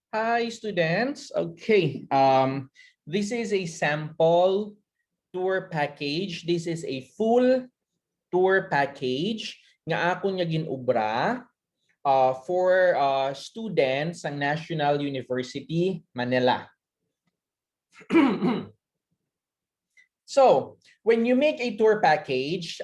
Hi, students. Okay. This is a sample tour package. This is a full tour package nga ako niya ginubra for students ng National University, Manila. So, when you make a tour package,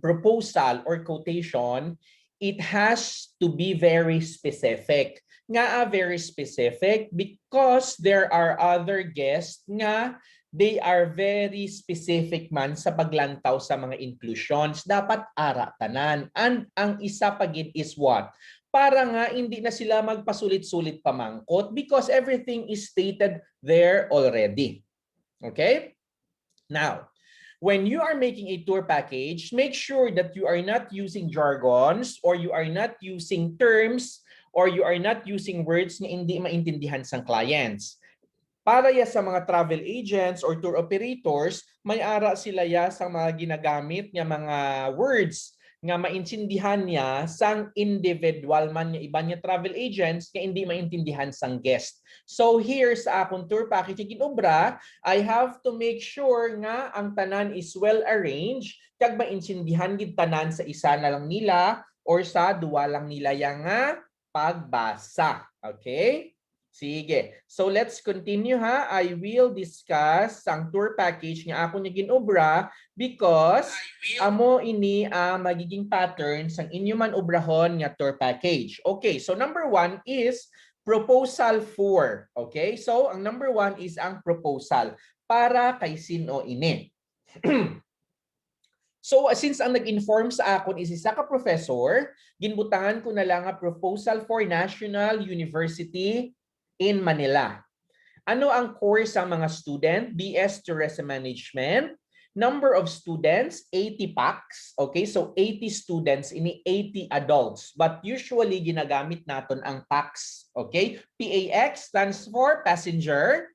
proposal or quotation, it has to be very specific. Nga very specific because there are other guests nga they are very specific man sa paglantaw sa mga inclusions. Dapat ara tanan. And ang isa pagid is what? Para nga hindi na sila magpasulit-sulit pamangkot because everything is stated there already. Okay? Now, when you are making a tour package, make sure that you are not using jargons or you are not using terms or you are not using words na hindi maintindihan sa clients. Para ya sa mga travel agents or tour operators, may ara sila ya sa mga ginagamit niya mga words nga maintindihan niya sang individual man niya iba niya travel agents nga hindi maintindihan sang guest. So here sa akong tour package ginobra, I have to make sure nga ang tanan is well arranged kag maintindihan gid tanan sa isa na lang nila or sa duwa lang nila yang nga pagbasa. Okay? Sige. So let's continue ha. I will discuss ang tour package nga ako niya ginobra because amo ini magiging pattern sang inyo man obrahon nga tour package. Okay, so number 1 is proposal 4. Okay, so ang number 1 is ang proposal para kay sino ini. So since ang nag-inform sa akon is isa ka professor, ginbutangan ko na lang nga proposal for National University in Manila. Ano ang course sa mga student? BS Tourism Management. Number of students, 80 packs. Okay, so 80 students, ini 80 adults. But usually, ginagamit natin ang packs. Okay, PAX stands for passenger.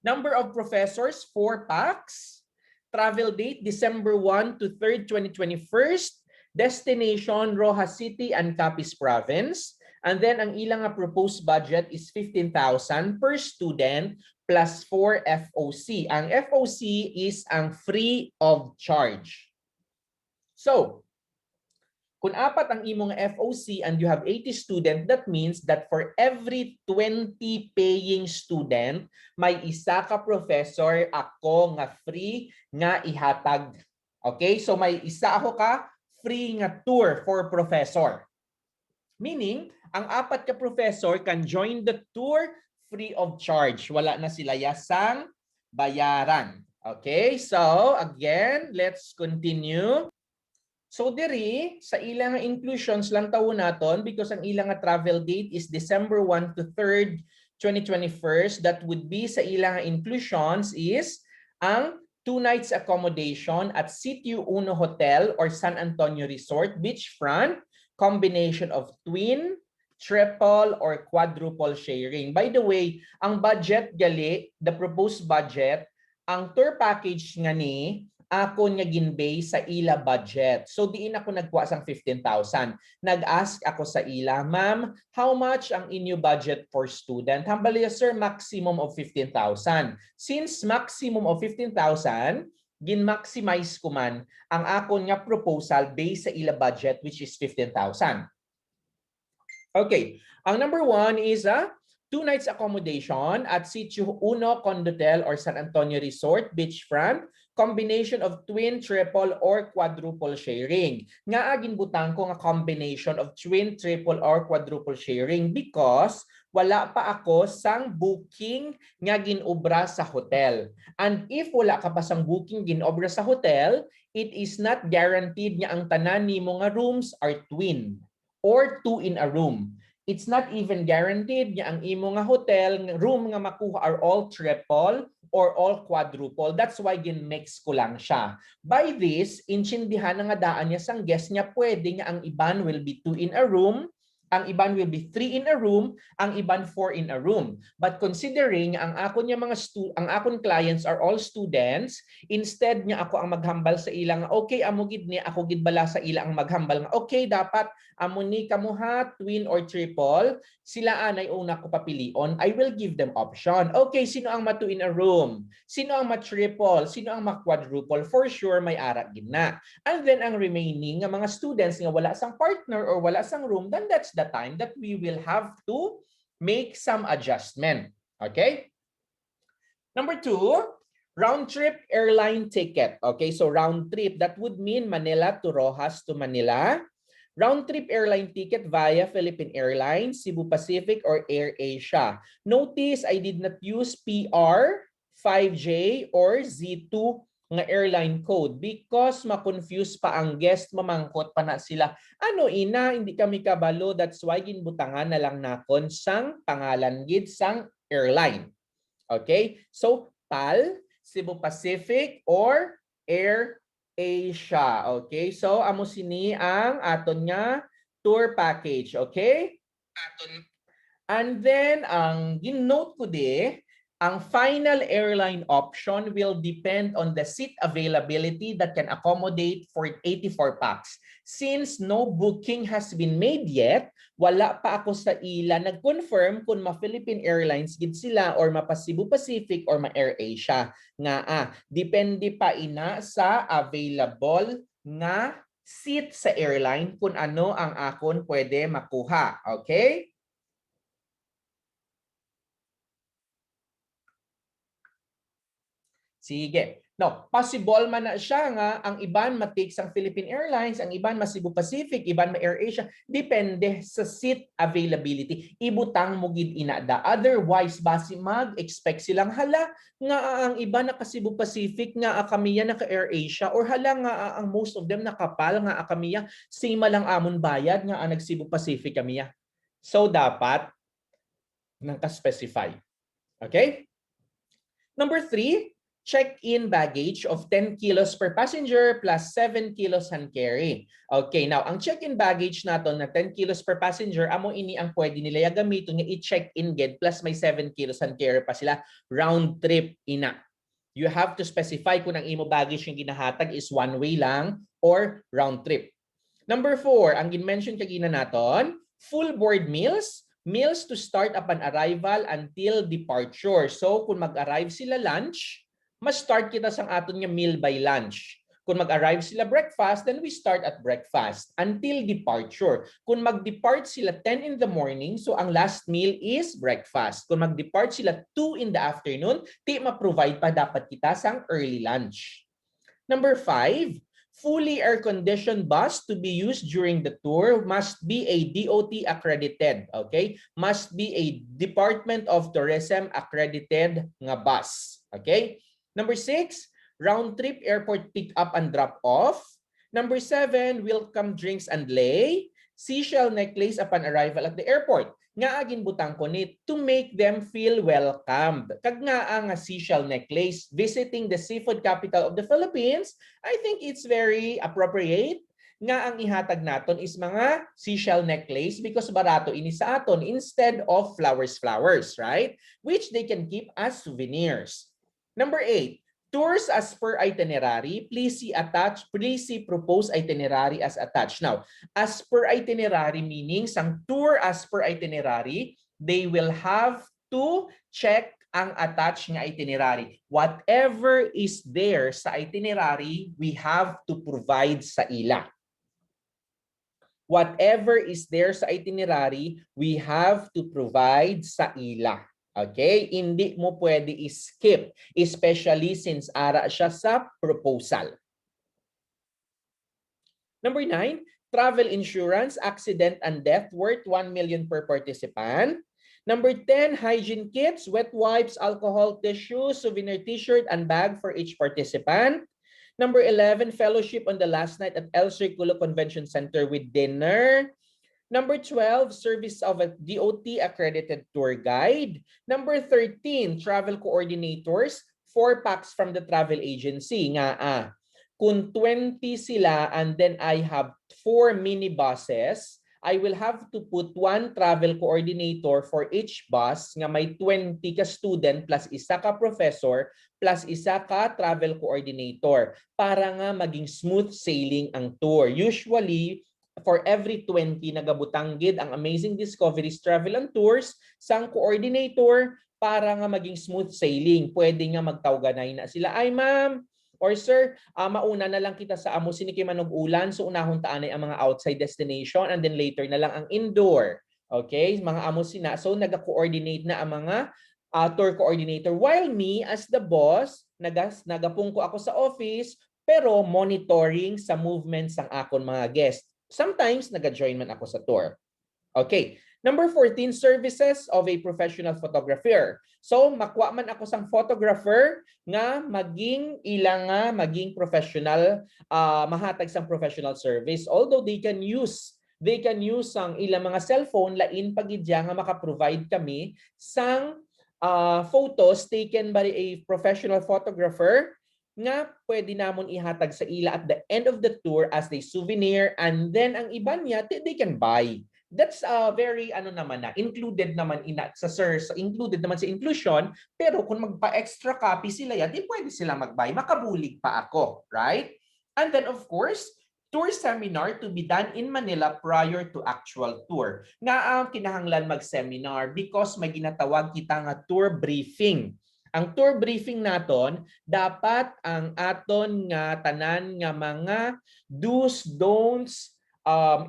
Number of professors, 4 packs. Travel date, December 1 to 3rd, 2021. Destination, Rojas City and Capiz Province. And then, ang ilang proposed budget is 15,000 per student plus 4 FOC. Ang FOC is ang free of charge. So, kung apat ang imong FOC and you have 80 student, that means that for every 20 paying student, may isa ka professor ako nga free nga ihatag. Okay? So, may isa ako ka free nga tour for professor. Meaning, ang apat ka professor can join the tour free of charge. Wala na sila yasang bayaran. Okay, so again, let's continue. So diri, sa ilang inclusions lang tawo naton because ang ilang travel date is December 1 to 3rd, 2021. That would be sa ilang inclusions is ang 2 nights accommodation at Sitio Uno Hotel or San Antonio Resort Beachfront, combination of twin, triple, or quadruple sharing. By the way, ang budget gali, the proposed budget, ang tour package nga ni, ako nga ginbay sa ila budget. So diin ako nagkuha sang 15,000. Nag-ask ako sa ila, ma'am, how much ang inyo budget for student? Hambali, sir, maximum of 15,000. Since maximum of 15,000, gin-maximize ko man ang akon nga proposal based sa ila budget which is 15,000. Okay, ang number 1 is 2 nights accommodation at Sitio Uno Condotel or San Antonio Resort Beachfront, combination of twin, triple, or quadruple sharing. Nga ginbutang ko nga combination of twin, triple, or quadruple sharing because wala pa ako sang booking nga ginobra sa hotel. And if wala ka pa sang booking ginobra sa hotel, it is not guaranteed nga ang tanan nimo nga rooms are twin or 2 in a room. It's not even guaranteed nga ang imo nga hotel room nga makuha are all triple or all quadruple. That's why gin-mix ko lang siya. By this, intindihan nga daan niya sang guest niya pwede nga ang iban will be 2 in a room Ang iban will be 3 in a room, ang iban 4 in a room. But considering ang akon niya ang akon clients are all students, instead niya ako ang maghambal sa ilang, okay, amo gid ni ako gid bala sa ilang ang maghambal nga okay, dapat amo ni kamuha twin or triple, sila anay una ko papilion, I will give them option. Okay, sino ang ma-2 in a room? Sino ang ma-triple? Sino ang ma-quadruple? For sure may ara gid na. And then ang remaining nga mga students nga wala sang partner or wala sang room, then that's the time that we will have to make some adjustment. Okay? Number 2, round trip airline ticket. Okay, so round trip, that would mean Manila to Rojas to Manila. Round trip airline ticket via Philippine Airlines, Cebu Pacific, or AirAsia. Notice I did not use PR, 5J, or Z2 nga airline code because ma-confuse pa ang guest, mamangkot pa na sila. Ano ina, hindi kami kabalo, that's why ginbutangan na lang nakon sang pangalan gid sang airline. Okay? So, PAL, Cebu Pacific, or AirAsia. Okay? So, amo sini ang aton nga tour package. Okay? And then, ang gin-note ko di, ang final airline option will depend on the seat availability that can accommodate for 84 packs. Since no booking has been made yet, wala pa ako sa ila nag-confirm kung ma-Philippine Airlines gid sila or ma-Cebu Pacific or ma-AirAsia. Nga depende pa ina sa available nga seat sa airline kung ano ang akon pwede makuha. Okay? Sige. No, possible man na siya nga ang iban ma-take sang Philippine Airlines, ang iban ma-Cebu Pacific, iban ma-AirAsia, depende sa seat availability. Ibutang mo gid inada. Otherwise, basi mag-expect silang hala nga ang iba naka-Cebu Pacific, nga kamiya naka-AirAsia, or hala nga ang most of them nakapal nga kamiya same lang amon bayad nga ang nag-Cebu Pacific kamiya. So dapat naka-specify. Okay? Number 3, check-in baggage of 10 kilos per passenger plus 7 kilos hand carry. Okay, now ang check-in baggage naton na 10 kilos per passenger, amo ini ang pwede nila gamiton nga i-check-in gid plus may 7 kilos hand carry pa sila round trip ina. You have to specify kung ang imo baggage yung ginahatag is one way lang or round trip. Number 4, ang gin-mention kagina naton, full board meals. Meals to start upon arrival until departure. So kung mag-arrive sila lunch, mas start kita sang aton nga meal by lunch. Kung mag-arrive sila breakfast, then we start at breakfast until departure. Kung mag-depart sila 10 in the morning, so ang last meal is breakfast. Kung mag-depart sila 2 in the afternoon, ti ma-provide pa dapat kita sang early lunch. Number 5, fully air-conditioned bus to be used during the tour must be a DOT accredited, okay? Must be a Department of Tourism accredited nga bus, okay? Number 6, round-trip airport pick-up and drop-off. Number 7, welcome drinks and lay. Seashell necklace upon arrival at the airport. Nga agin butang ko ni to make them feel welcomed. Kag nga ang seashell necklace, visiting the seafood capital of the Philippines, I think it's very appropriate nga ang ihatag naton is mga seashell necklace because barato ini sa aton instead of flowers, right? Which they can keep as souvenirs. Number 8, tours as per itinerary. Please see proposed itinerary as attached. Now, as per itinerary meaning sang tour as per itinerary, they will have to check ang attached nga itinerary. Whatever is there sa itinerary, we have to provide sa ila. Whatever is there sa itinerary, we have to provide sa ila. Okay? Hindi mo pwede skip, especially since ara siya sa proposal. Number 9, travel insurance, accident and death worth 1 million per participant. Number 10, hygiene kits, wet wipes, alcohol, tissue, souvenir t-shirt, and bag for each participant. Number 11, fellowship on the last night at El Circulo Convention Center with dinner. Number 12, service of a DOT accredited tour guide. Number 13, travel coordinators, 4 packs from the travel agency. Kung 20 sila and then I have 4 minibuses, I will have to put one travel coordinator for each bus nga may 20 ka student plus isa ka professor plus isa ka travel coordinator para nga maging smooth sailing ang tour. Usually, for every 20 nagabutanggid ang Amazing Discoveries Travel and Tours sang coordinator para nga maging smooth sailing. Pwede nga magtawganay na sila. Ay ma'am, or sir, mauna na lang kita sa amo sini kay manug-ulan, so unahon taanay ang mga outside destination and then later na lang ang indoor. Okay, mga amo sina. So naga-coordinate na ang mga tour coordinator while me as the boss nagapungko ako sa office pero monitoring sa movements ng akon mga guests. Sometimes naga-join man ako sa tour. Okay. Number 14, services of a professional photographer. So, makuha man ako sang photographer nga maging maging professional, mahatag sang professional service. Although they can use ang ilang mga cellphone lain pagidya nga maka-provide kami sang photos taken by a professional photographer nga pwede namon ihatag sa ila at the end of the tour as a souvenir, and then ang iba niya they can buy. That's very included naman included naman sa inclusion, pero kung magpa-extra copy sila yan, di pwede sila mag-buy, makabulig pa ako, right? And then of course, tour seminar to be done in Manila prior to actual tour. Nga kinahanglan mag-seminar because may ginatawag kita nga tour briefing. Ang tour briefing naton, dapat ang aton nga tanan nga mga do's, don'ts,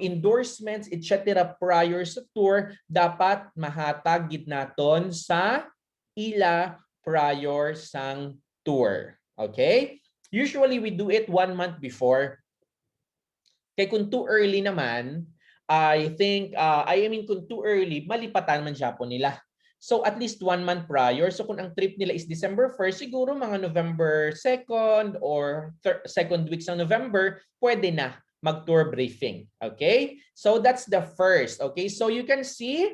endorsements, etc. prior sa tour, dapat mahatag gid naton sa ila prior sang tour. Okay? Usually we do it 1 month before. Kaya kung too early naman, I mean kung too early, malipatan man Japon nila. So at least 1 month prior. So kung ang trip nila is December 1st, siguro mga November 2nd or second weeks ng November, pwede na mag-tour briefing. Okay? So that's the first. Okay? So you can see,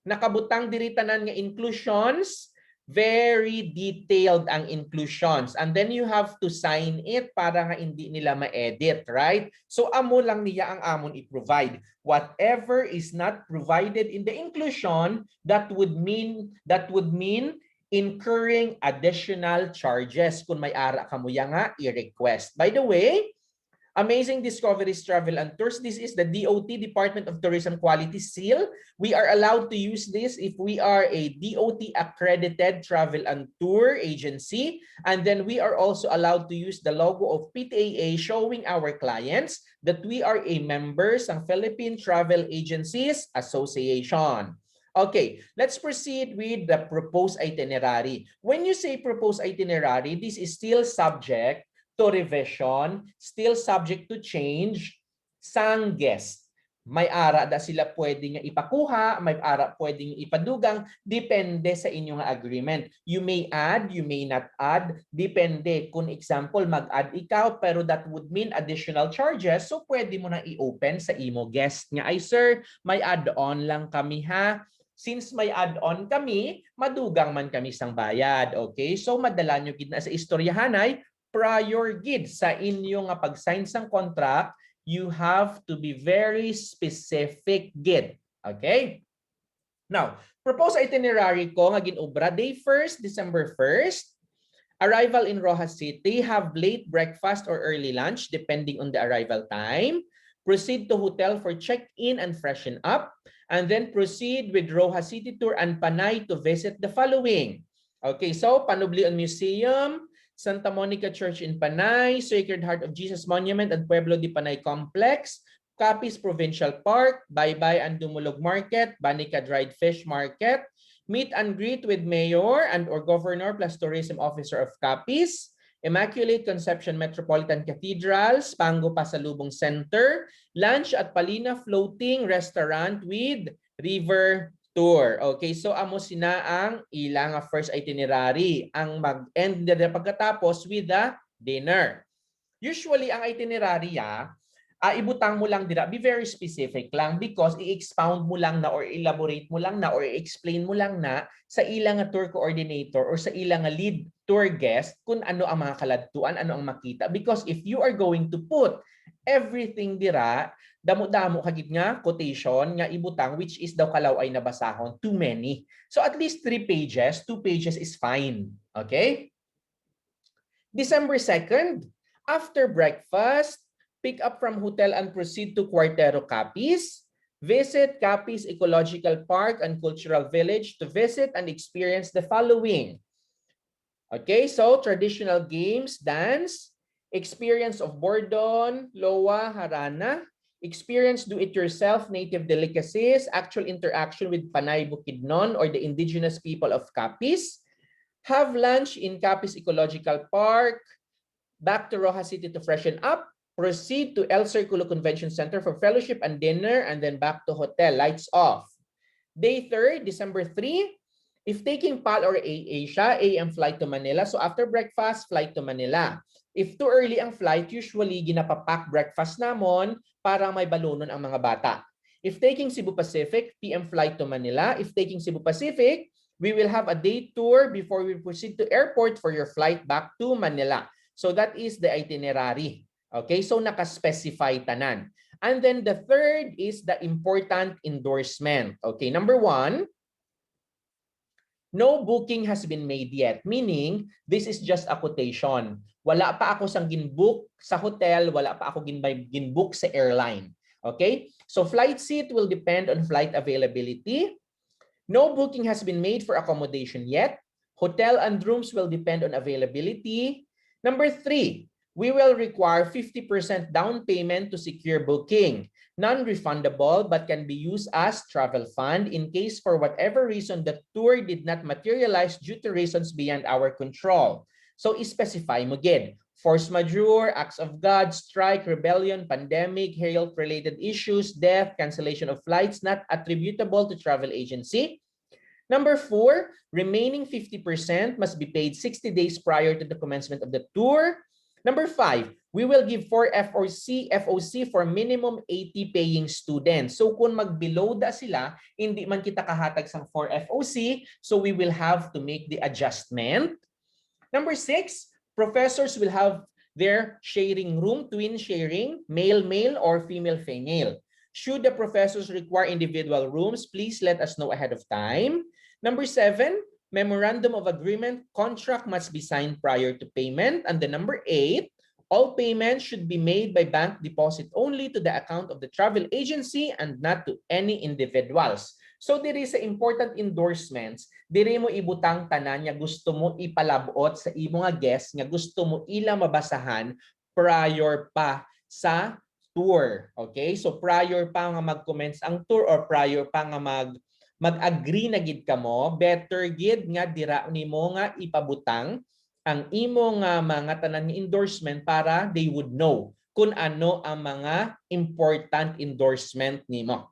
nakabutang diri tanan nga inclusions, very detailed ang inclusions. And then you have to sign it para nga hindi nila ma-edit, right? So amo lang niya ang amon i-provide. Whatever is not provided in the inclusion, that would mean incurring additional charges kung may ara kamo nga i-request. By the way, Amazing Discoveries Travel and Tours. This is the DOT, Department of Tourism Quality Seal. We are allowed to use this if we are a DOT accredited travel and tour agency. And then we are also allowed to use the logo of PTAA showing our clients that we are a member ng Philippine Travel Agencies Association. Okay, let's proceed with the proposed itinerary. When you say proposed itinerary, this is still subject to revision, still subject to change sang guest. May ara da sila pwedeng ipakuha, may ara pwedeng ipadugang, depende sa inyong agreement. You may add, you may not add, depende. Kung example, mag-add ikaw, pero that would mean additional charges, so pwede mo na i-open sa imo guest nga, ay sir, may add-on lang kami ha. Since may add-on kami, madugang man kami sang bayad. Okay? So madala nyo gid na sa istoryahanay, prior gid sa inyong pag-sign sang contract, you have to be very specific gid. Okay? Now, proposed itinerary ko nga ginobra day 1st, December 1st. Arrival in Rojas City, have late breakfast or early lunch depending on the arrival time. Proceed to hotel for check-in and freshen up. And then proceed with Rojas City Tour and Panay to visit the following. Okay, so Panublion Museum, Santa Monica Church in Panay, Sacred Heart of Jesus Monument at Pueblo de Panay Complex, Capiz Provincial Park, Baybay and Dumulog Market, Banica Dried Fish Market, meet and greet with Mayor and or Governor plus Tourism Officer of Capiz, Immaculate Conception Metropolitan Cathedral, Spango Pasalubong Center, lunch at Palina Floating Restaurant with River Tour. Okay, so amo sina ang ilang first itinerary. Ang mag-end na pagkatapos with the dinner. Usually, ang itinerary ibutang mo lang dira, be very specific lang because i-expound mo lang na or elaborate mo lang na or i-explain mo lang na sa ilang tour coordinator or sa ilang lead tour guest kung ano ang mga kaladtuan, ano ang makita. Because if you are going to put everything dira, damo-damo kagid nga quotation nga ibutang which is daw kalaw ay nabasahon too many. So at least 3 pages, 2 pages is fine. Okay? December 2nd, after breakfast, pick up from hotel and proceed to Cuartero Capiz. Visit Capiz Ecological Park and Cultural Village to visit and experience the following. Okay, so traditional games, dance, experience of Bordon, Loa, Harana, experience do-it-yourself native delicacies, actual interaction with Panay Bukidnon or the indigenous people of Capiz, have lunch in Capiz Ecological Park, back to Rojas City to freshen up, proceed to El Circulo Convention Center for fellowship and dinner, and then back to hotel, lights off. Day 3, December 3, if taking PAL or AA siya, AM flight to Manila. So after breakfast, flight to Manila. If too early ang flight, usually ginapapak breakfast namon para may balunon ang mga bata. If taking Cebu Pacific, PM flight to Manila. If taking Cebu Pacific, we will have a day tour before we proceed to airport for your flight back to Manila. So that is the itinerary. Okay, so naka-specify tanan. And then the third is the important endorsement. Okay, number 1, no booking has been made yet, meaning this is just a quotation. Wala pa ako sang ginbook sa hotel, wala pa ako ginbook sa airline. Okay, so flight seat will depend on flight availability. No booking has been made for accommodation yet. Hotel and rooms will depend on availability. Number 3, we will require 50% down payment to secure booking. Non-refundable but can be used as travel fund in case for whatever reason the tour did not materialize due to reasons beyond our control. So specify mo gid. Force majeure, acts of God, strike, rebellion, pandemic, health-related issues, death, cancellation of flights not attributable to travel agency. Number 4, remaining 50% must be paid 60 days prior to the commencement of the tour. Number 5, we will give 4 FOC for minimum 80 paying students. So kung mag-below da sila, hindi man kita kahatag sang 4 FOC, so we will have to make the adjustment. Number 6, professors will have their sharing room, twin sharing, male-male or female-female. Should the professors require individual rooms, please let us know ahead of time. Number 7, memorandum of agreement contract must be signed prior to payment. And the number 8, all payments should be made by bank deposit only to the account of the travel agency and not to any individuals. So there is important endorsements. Dire mo ibutang tanan nga gusto mo ipalabot sa imo nga guest nga gusto mo ila mabasahan prior pa sa tour. Okay? So prior pa nga mag-commence ang tour or prior pa nga mag-agree na gid kamo, better gid nga dira nimo nga ipabutang ang imo nga mga tanan ni endorsement para they would know kung ano ang mga important endorsement nimo.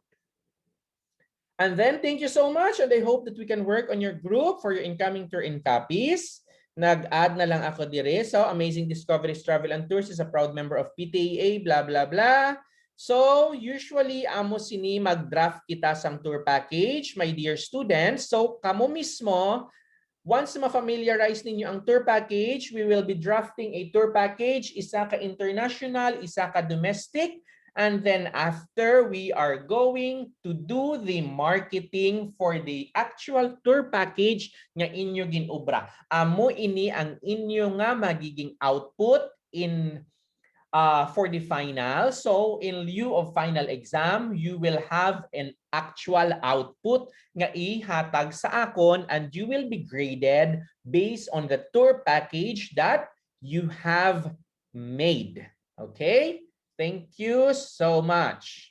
And then thank you so much and I hope that we can work on your group for your incoming tour in Capiz. Nag-add na lang ako dire. So Amazing Discoveries Travel and Tours is a proud member of PTAA, blah blah blah. So, usually, amo sini mag-draft kita sang tour package, my dear students. So, kamo mismo, once ma-familiarize ninyo ang tour package, we will be drafting a tour package, isa ka international, isa ka domestic, and then after, we are going to do the marketing for the actual tour package nga inyo ginobra. Amo ini ang inyo nga magiging output in for the final. So in lieu of final exam, you will have an actual output nga ihatag sa akon and you will be graded based on the tour package that you have made. Okay? Thank you so much.